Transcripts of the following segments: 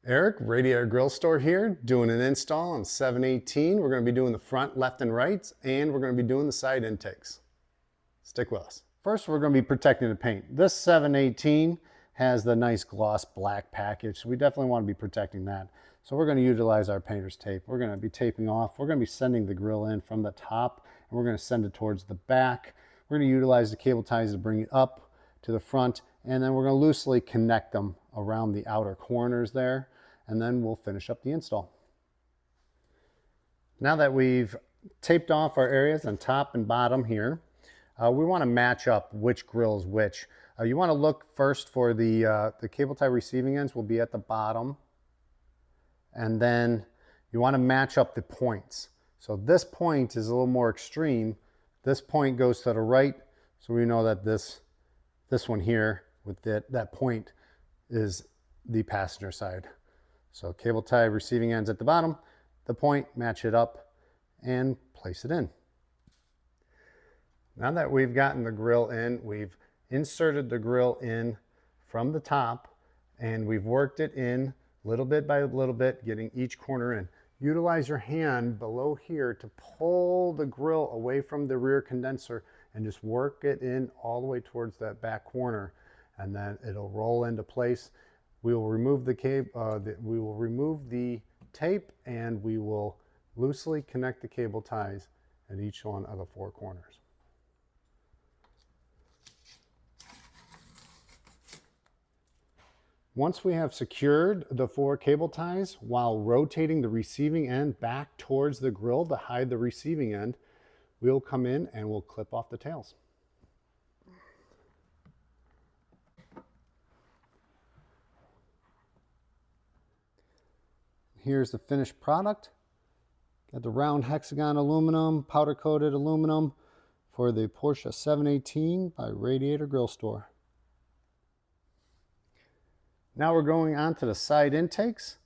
Eric, Radiator Grille Store here, doing an install on 718. We're going to be doing the front, left, and rights, and we're going to be doing the side intakes. Stick with us. First, we're going to be protecting the paint. This 718 has the nice gloss black package, so we definitely want to be protecting that. So we're going to utilize our painter's tape. We're going to be taping off. We're going to be sending the grill in from the top, and we're going to send it towards the back. We're going to utilize the cable ties to bring it up to the front, and then we're going to loosely connect them around the outer corners there, and then we'll finish up the install. Now that we've taped off our areas on top and bottom here, we want to match up which grill is which. You want to look first for the cable tie receiving ends will be at the bottom, and then you want to match up the points. So this point is a little more extreme. This point goes to the right, so we know that this one here with that point is the passenger side. So cable tie receiving ends at the bottom, the point, match it up, and place it in. Now that we've gotten the grill in, we've inserted the grill in from the top, and we've worked it in little bit by little bit, getting each corner in. Utilize your hand below here to pull the grill away from the rear condenser and just work it in all the way towards that back corner, and then it'll roll into place. We will remove the tape, and we will loosely connect the cable ties at each one of the four corners. Once we have secured the four cable ties while rotating the receiving end back towards the grill to hide the receiving end, we'll come in and we'll clip off the tails. Here's the finished product. Got the round hexagon aluminum, powder coated aluminum for the Porsche 718 by Radiator Grille Store. Now we're going on to the side intakes.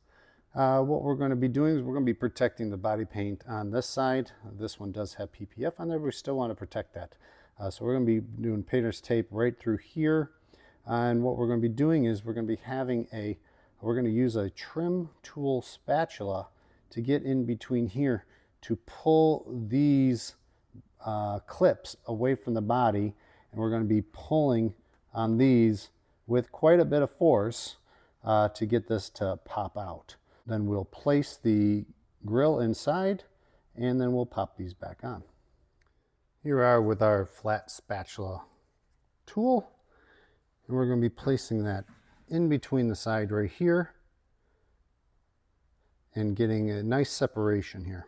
What we're going to be doing is we're going to be protecting the body paint on this side. This one does have PPF on there, but we still want to protect that. So we're going to be doing painter's tape right through here. And what we're going to be doing is we're going to be we're going to use a trim tool spatula to get in between here to pull these clips away from the body. And we're going to be pulling on these with quite a bit of force to get this to pop out. Then we'll place the grill inside, and then we'll pop these back on. Here we are with our flat spatula tool, and we're going to be placing that in between the side right here and getting a nice separation here.